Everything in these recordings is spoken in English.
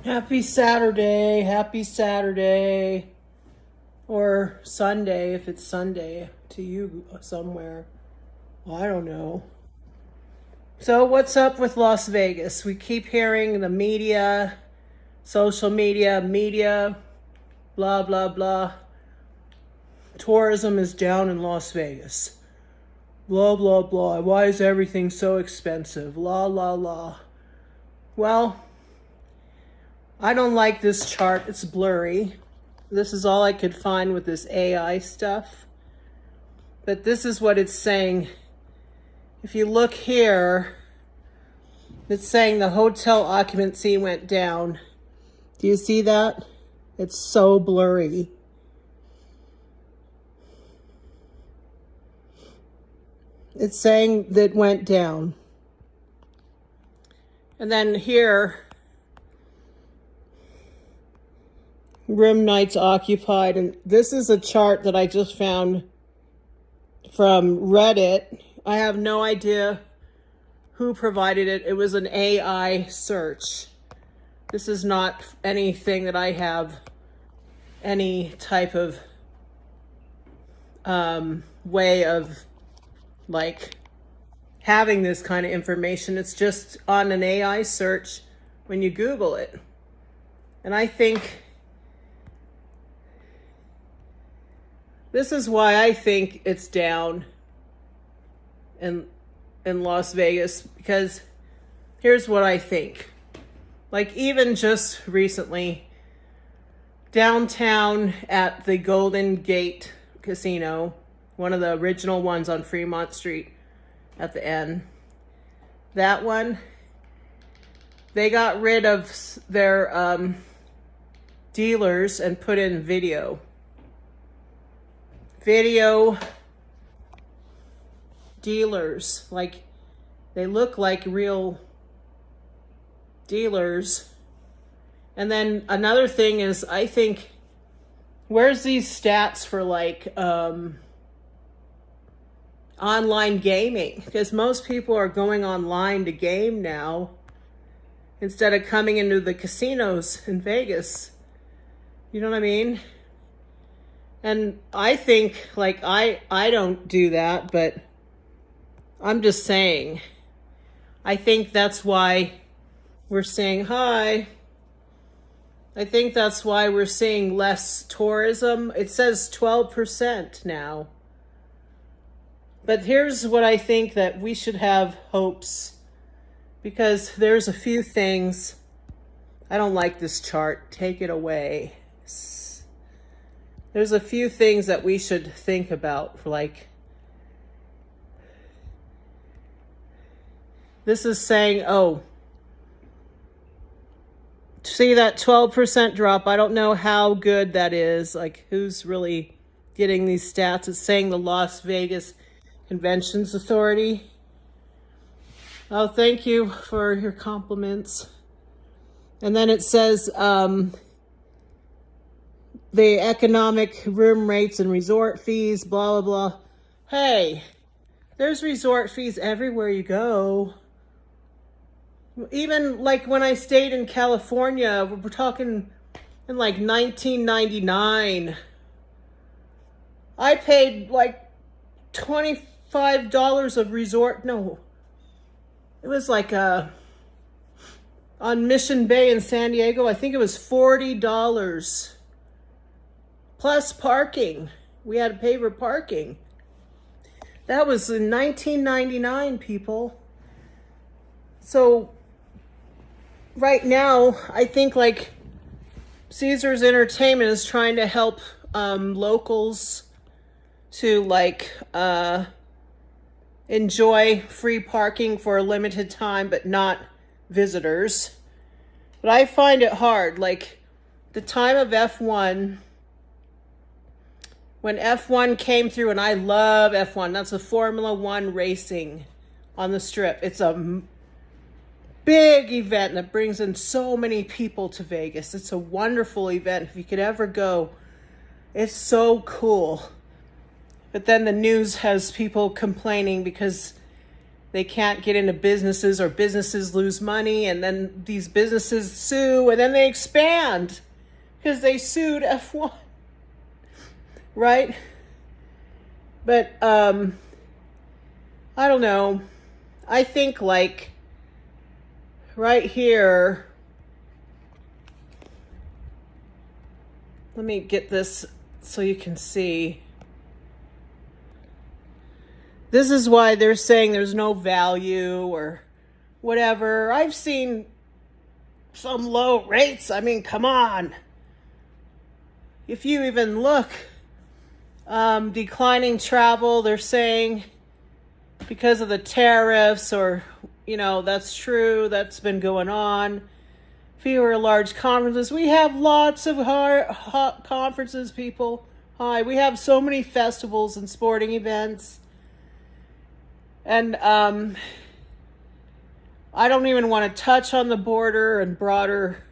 Happy Saturday, or Sunday if it's Sunday to you somewhere. Well, I don't know. So, what's up with Las Vegas? We keep hearing the media, social media, blah, blah, blah. Tourism is down in Las Vegas. Blah, blah, blah. Why is everything so expensive? La, la, la. Well, I don't like this chart. It's blurry. This is all I could find with this AI stuff. But this is what it's saying. If you look here, it's saying the hotel occupancy went down. Do you see that? It's so blurry. It's saying that it went down. And then here, room nights occupied, and this is a chart that I just found from Reddit. I have no idea who provided it. It was an AI search. This is not anything that I have any type of way of like having this kind of information. It's just on an AI search when you Google it. And I think this is why I think it's down in Las Vegas, because here's what I think. Like, even just recently, downtown at the Golden Gate Casino, one of the original ones on Fremont Street at the end, that one, they got rid of their dealers and put in video dealers. Like, they look like real dealers. And then another thing is, I think, where's these stats for like online gaming? Because most people are going online to game now instead of coming into the casinos in Vegas. You know what I mean? And I think, like, I don't do that, but I'm just saying, I think that's why we're saying hi. I think that's why we're seeing less tourism. It says 12% now. But here's what I think that we should have hopes, because there's a few things. I don't like this chart. Take it away. There's a few things that we should think about, like, this is saying, oh, see that 12% drop? I don't know how good that is. Like, who's really getting these stats? It's saying the Las Vegas Conventions Authority. Oh, thank you for your compliments. And then it says, the economic room rates and resort fees, blah, blah, blah. Hey, there's resort fees everywhere you go. Even like when I stayed in California, we're talking in like 1999, I paid like $25 of resort. No, it was like on Mission Bay in San Diego, I think it was $40 plus parking. We had to pay for parking. That was in 1999, people. So right now, I think like Caesars Entertainment is trying to help locals to like enjoy free parking for a limited time, but not visitors. But I find it hard. Like, the time of F1, when F1 came through, and I love F1. That's a Formula One racing on the Strip. It's a big event that brings in so many people to Vegas. It's a wonderful event. If you could ever go, it's so cool. But then the news has people complaining because they can't get into businesses, or businesses lose money, and then these businesses sue, and then they expand because they sued F1, right? But I don't know. I think like right here, let me get this so you can see. This is why they're saying there's no value or whatever. I've seen some low rates. I mean, come on. If you even look, declining travel, they're saying because of the tariffs, or, you know, that's true. That's been going on. Fewer large conferences. We have lots of hot conferences, people. Hi, we have so many festivals and sporting events. And I don't even want to touch on the border and broader,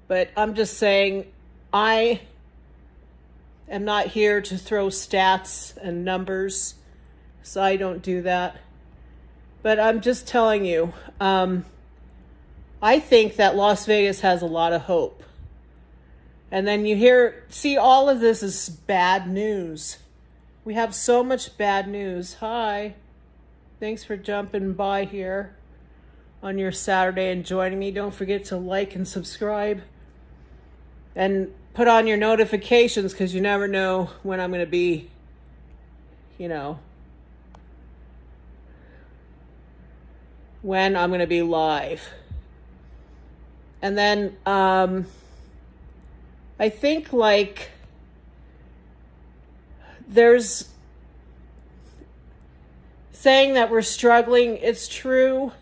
but I'm just saying I am not here to throw stats and numbers, so I don't do that. But I'm just telling you, I think that Las Vegas has a lot of hope. And then you see all of this is bad news. We have so much bad news. Hi. Thanks for jumping by here on your Saturday and joining me. Don't forget to like and subscribe. And put on your notifications, because you never know when I'm going to be, when I'm going to be live. And then I think like there's saying that we're struggling. It's true.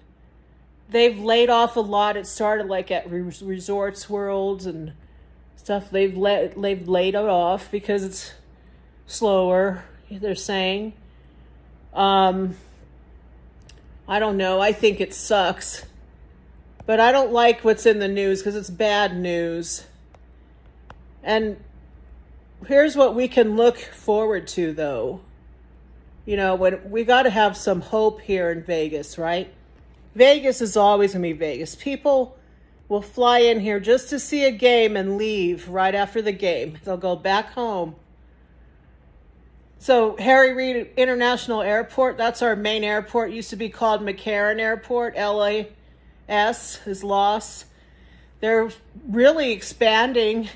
They've laid off a lot. It started like at Resorts Worlds and stuff. They've laid it off because it's slower, they're saying. I don't know. I think it sucks. But I don't like what's in the news because it's bad news. And here's what we can look forward to, though. When we got to have some hope here in Vegas, right? Vegas is always going to be Vegas. People will fly in here just to see a game and leave right after the game. They'll go back home. So Harry Reid International Airport, that's our main airport. It used to be called McCarran Airport. LAS is lost. They're really expanding.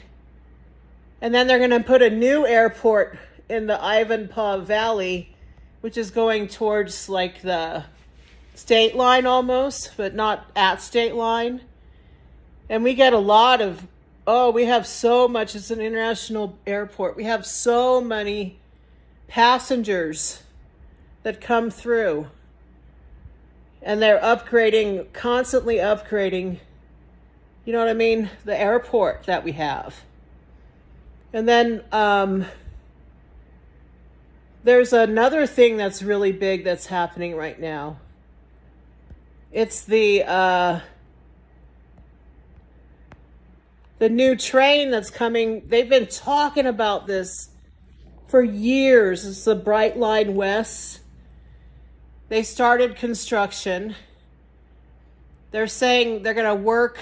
And then they're going to put a new airport in the Ivanpah Valley, which is going towards like the state line almost, but not at state line. And we get a lot of, we have so much. It's an international airport. We have so many passengers that come through. And they're upgrading, constantly upgrading, you know what I mean? The airport that we have. And then there's another thing that's really big that's happening right now. It's the new train that's coming. They've been talking about this for years. It's the Bright Line West. They started construction. They're saying they're going to work.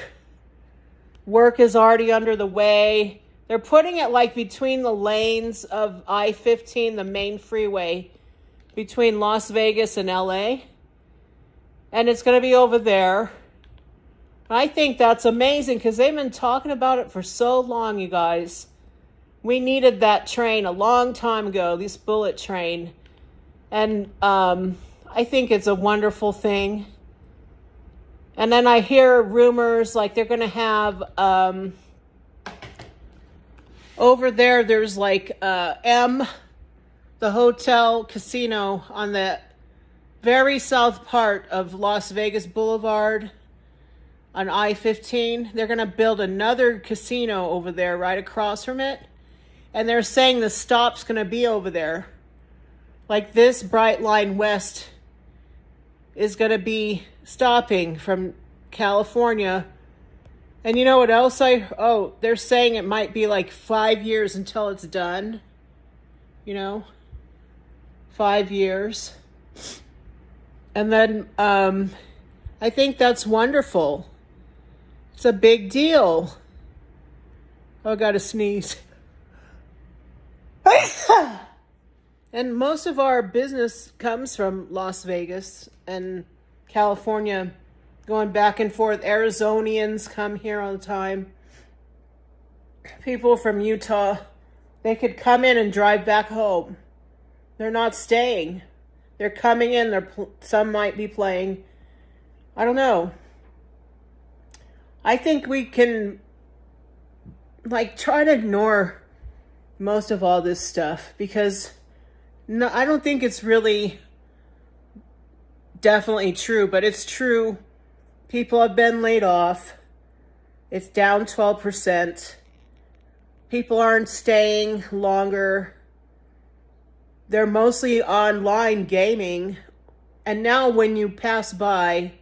Work is already under the way. They're putting it like between the lanes of I-15, the main freeway, between Las Vegas and LA. And it's going to be over there. I think that's amazing because they've been talking about it for so long, you guys. We needed that train a long time ago, this bullet train. And I think it's a wonderful thing. And then I hear rumors like they're going to have... over there's like the hotel casino on the very south part of Las Vegas Boulevard on I-15. They're going to build another casino over there right across from it. And they're saying the stop's going to be over there. Like this Bright Line West is going to be stopping from California. And you know what else they're saying it might be like 5 years until it's done. 5 years. And then I think that's wonderful. It's a big deal. Oh, I got to sneeze. And most of our business comes from Las Vegas and California, going back and forth. Arizonians come here all the time. People from Utah, they could come in and drive back home. They're not staying. They're coming in. Some might be playing. I don't know. I think we can try to ignore most of all this stuff because no, I don't think it's really definitely true, but it's true. People have been laid off. It's down 12%. People aren't staying longer. They're mostly online gaming. And now when you pass by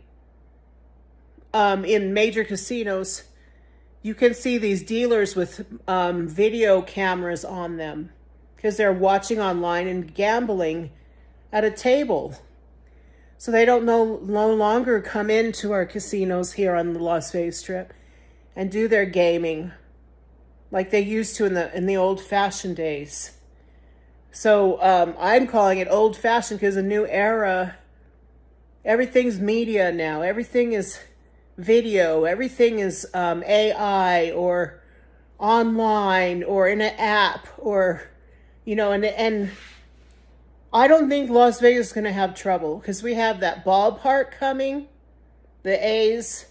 in major casinos, you can see these dealers with video cameras on them because they're watching online and gambling at a table. So they don't no longer come into our casinos here on the Las Vegas Strip and do their gaming like they used to in the old-fashioned days. So I'm calling it old-fashioned because a new era. Everything's media now. Everything is video. Everything is AI or online or in an app or, and I don't think Las Vegas is going to have trouble because we have that ballpark coming, the A's.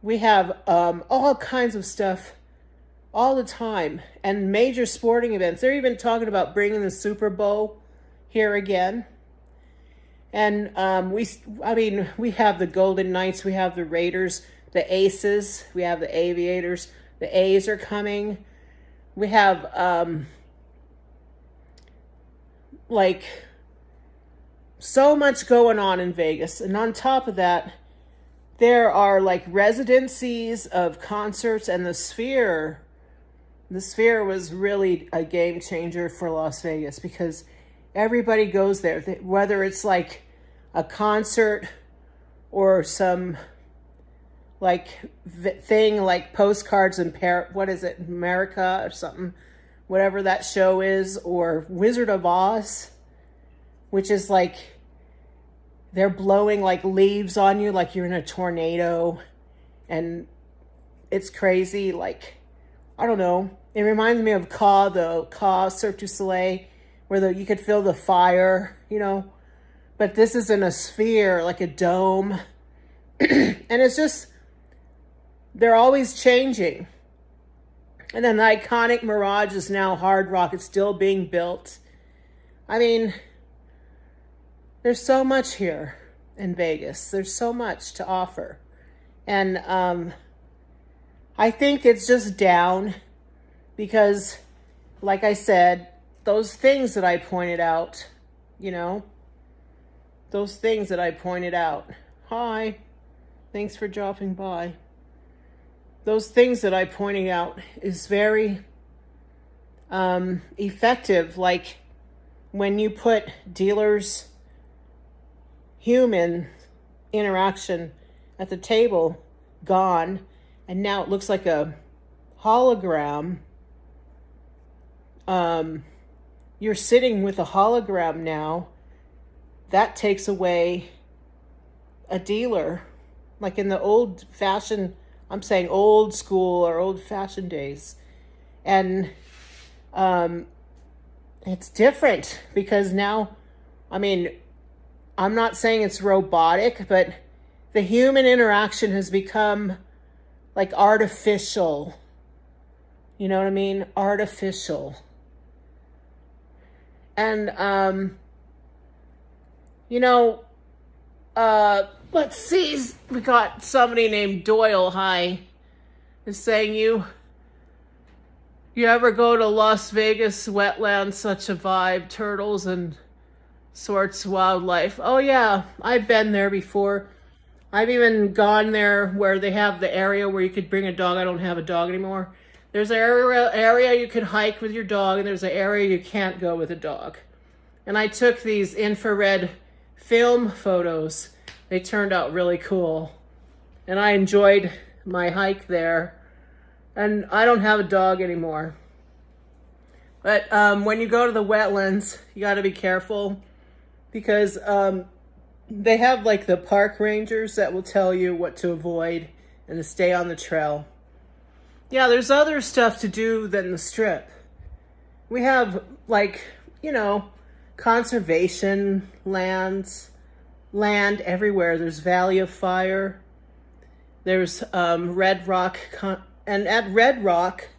We have all kinds of stuff all the time and major sporting events. They're even talking about bringing the Super Bowl here again. And we have the Golden Knights, we have the Raiders, the Aces, we have the Aviators, the A's are coming. We have so much going on in Vegas. And on top of that, there are residencies of concerts, and the Sphere was really a game changer for Las Vegas because everybody goes there, whether it's a concert or some thing like Postcards in what is it, America or something, whatever that show is, or Wizard of Oz, which is they're blowing leaves on you like you're in a tornado, and it's crazy. I don't know. It reminds me of Cirque du Soleil, where you could feel the fire, But this is in a sphere, like a dome. And it's just, they're always changing. And then the iconic Mirage is now Hard Rock. It's still being built. I mean, there's so much here in Vegas. There's so much to offer. And I think it's just down because, like I said, those things that I pointed out, those things that I pointed out. Hi, thanks for dropping by. Those things that I pointed out is very effective. Like when you put dealers' human interaction at the table, gone, and now it looks like a hologram. You're sitting with a hologram now. That takes away a dealer. Like in the old-fashioned, I'm saying old school or old-fashioned days. And it's different because now, I'm not saying it's robotic, but the human interaction has become artificial. You know what I mean? Artificial. And, let's see. We got somebody named Doyle. Hi. Is saying you ever go to Las Vegas wetlands, such a vibe, turtles and sorts wildlife. Oh yeah, I've been there before. I've even gone there where they have the area where you could bring a dog. I don't have a dog anymore. There's an area you could hike with your dog, and there's an area you can't go with a dog. And I took these infrared film photos. They turned out really cool. And I enjoyed my hike there. And I don't have a dog anymore. But when you go to the wetlands, you got to be careful because they have like the park rangers that will tell you what to avoid and to stay on the trail. Yeah, there's other stuff to do than the strip. We have like, conservation land everywhere. There's Valley of Fire. There's Red Rock. And at Red Rock,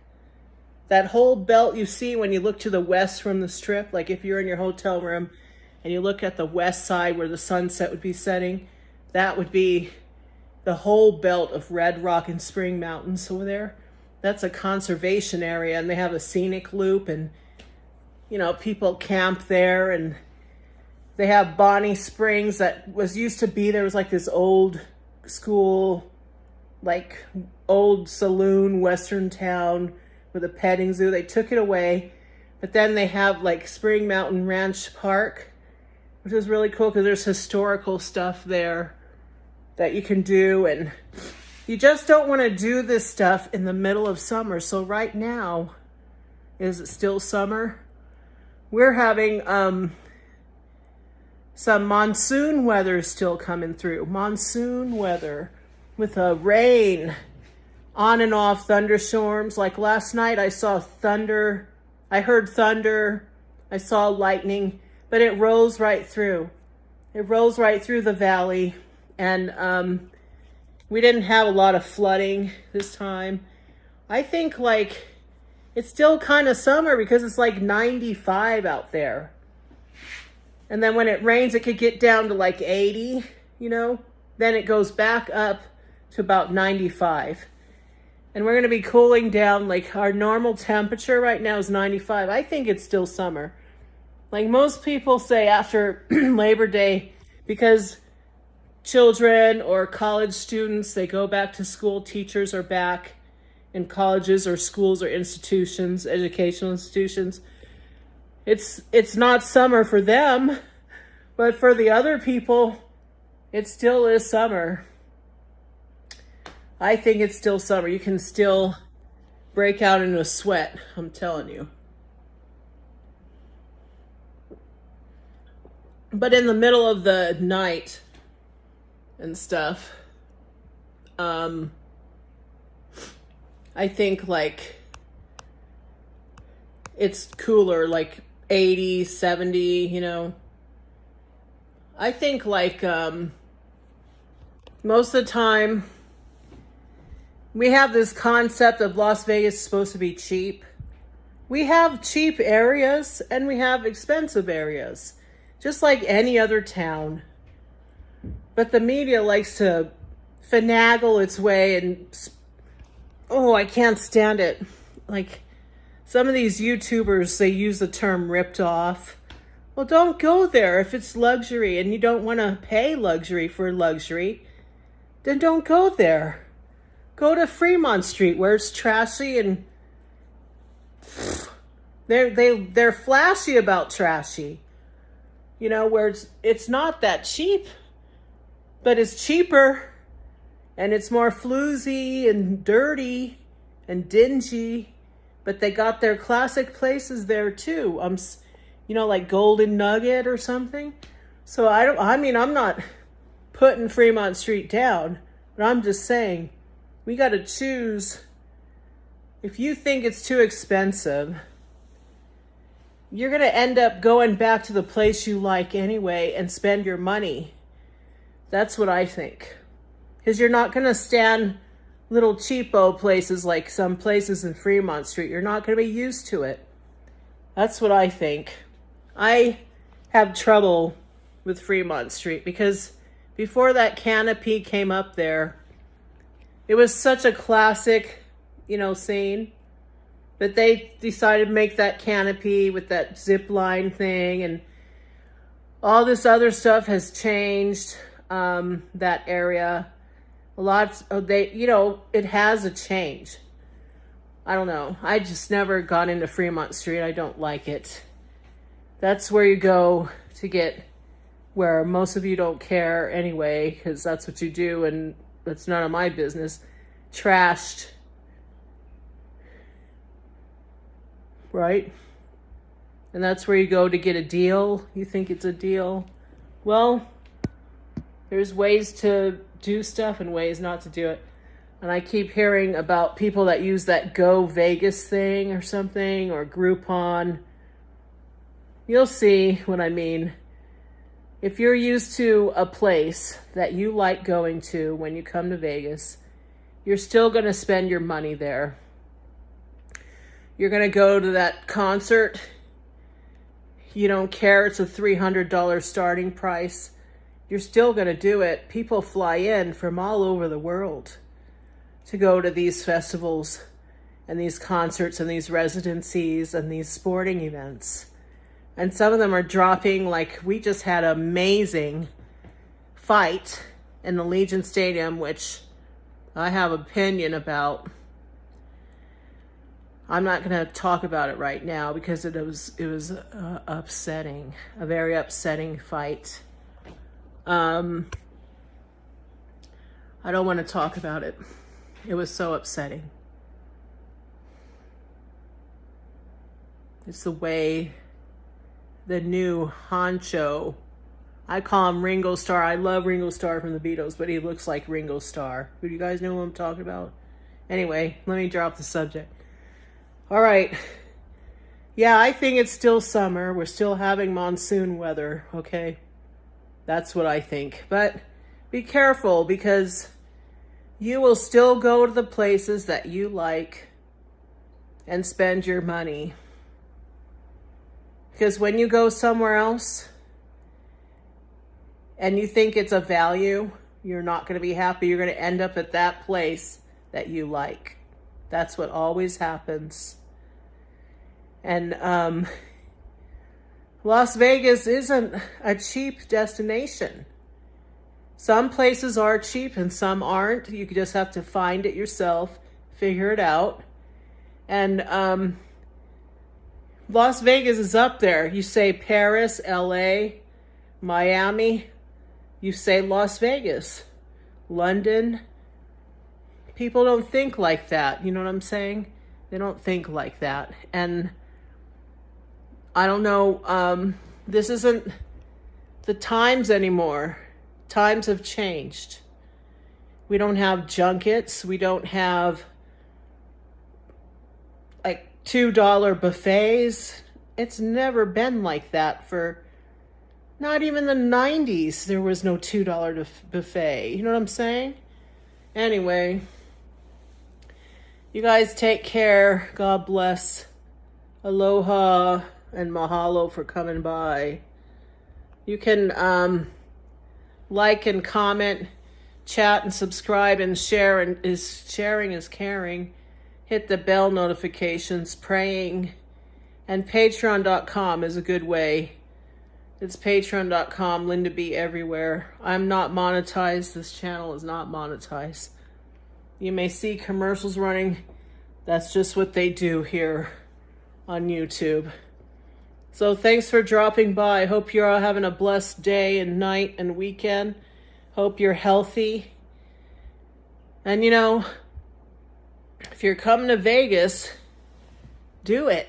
that whole belt you see when you look to the west from the strip, like if you're in your hotel room and you look at the west side where the sunset would be setting, that would be the whole belt of Red Rock and Spring Mountains over there. That's a conservation area, and they have a scenic loop, and people camp there, and they have Bonnie Springs that used to be, there was like this old school, like old saloon, western town with a petting zoo. They took it away, but then they have like Spring Mountain Ranch Park, which is really cool because there's historical stuff there that you can do, and you just don't want to do this stuff in the middle of summer. So right now, is it still summer? We're having some monsoon weather still coming through. Monsoon weather with rain, on and off thunderstorms. Like last night I saw thunder. I heard thunder. I saw lightning, but it rolls right through. It rolls right through the valley. And we didn't have a lot of flooding this time. I think like it's still kind of summer because it's like 95 out there. And then when it rains, it could get down to like 80, Then it goes back up to about 95. And we're going to be cooling down. Like our normal temperature right now is 95. I think it's still summer. Like most people say after Labor Day, because children or college students, they go back to school, teachers are back in colleges or schools or institutions, educational institutions. It's not summer for them, but for the other people, it still is summer. I think it's still summer. You can still break out in a sweat, I'm telling you. But in the middle of the night and stuff, I think like it's cooler, like 80, 70, I think like most of the time we have this concept of Las Vegas is supposed to be cheap. We have cheap areas and we have expensive areas, just like any other town. But the media likes to finagle its way and, I can't stand it. Like some of these YouTubers, they use the term ripped off. Well, don't go there if it's luxury and you don't want to pay luxury for luxury. Then don't go there. Go to Fremont Street where it's trashy and they're flashy about trashy. Where it's not that cheap, but it's cheaper and it's more floozy and dirty and dingy, but they got their classic places there too. Like Golden Nugget or something. So I'm not putting Fremont Street down, but I'm just saying we got to choose. If you think it's too expensive, you're going to end up going back to the place you like anyway and spend your money. That's what I think. Because you're not going to stand little cheapo places like some places in Fremont Street. You're not going to be used to it. That's what I think. I have trouble with Fremont Street because before that canopy came up there, it was such a classic, scene. But they decided to make that canopy with that zip line thing, and all this other stuff has changed that area. It has a change. I don't know. I just never got into Fremont Street. I don't like it. That's where you go to get where most of you don't care anyway, because that's what you do, and that's none of my business. Trashed. Right? And that's where you go to get a deal. You think it's a deal. Well, there's ways to do stuff and ways not to do it. And I keep hearing about people that use that Go Vegas thing or something, or Groupon. You'll see what I mean. If you're used to a place that you like going to when you come to Vegas, you're still going to spend your money there. You're going to go to that concert. You don't care it's a $300 starting price. You're still going to do it. People fly in from all over the world to go to these festivals and these concerts and these residencies and these sporting events. And some of them are dropping, like we just had an amazing fight in the Legion Stadium, which I have opinion about. I'm not going to talk about it right now because it was upsetting, a very upsetting fight. I don't want to talk about it. It was so upsetting. It's the way the new honcho, I call him Ringo Starr. I love Ringo Starr from the Beatles, but he looks like Ringo Starr. Do you guys know who I'm talking about? Anyway, let me drop the subject. All right. Yeah, I think it's still summer. We're still having monsoon weather, okay? That's what I think. But be careful, because you will still go to the places that you like and spend your money. Because when you go somewhere else and you think it's a value, you're not going to be happy. You're going to end up at that place that you like. That's what always happens. And Las Vegas isn't a cheap destination. Some places are cheap and some aren't. You just have to find it yourself, figure it out. And Las Vegas is up there. You say Paris, LA, Miami, you say Las Vegas, London. People don't think like that. You know what I'm saying? They don't think like that. And I don't know, this isn't the times anymore. Times have changed. We don't have junkets. We don't have like $2 buffets. It's never been like that for not even the 90s. There was no $2 buffet. You know what I'm saying? Anyway, you guys take care. God bless. Aloha and mahalo for coming by. You can like and comment, chat and subscribe and share, and sharing is caring. Hit the bell notifications, praying, and patreon.com is a good way. It's patreon.com, LindaBeeEverywhere. I'm not monetized. This channel is not monetized. You may see commercials running. That's just what they do here on YouTube. So thanks for dropping by. Hope you're all having a blessed day and night and weekend. Hope you're healthy. And you know, if you're coming to Vegas, do it.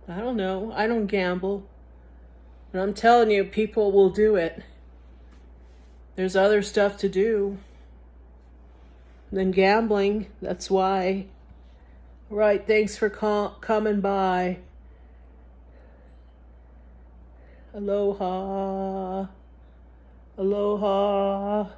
I don't know. I don't gamble. But I'm telling you, people will do it. There's other stuff to do than gambling. That's why. All right, thanks for coming by. Aloha. Aloha.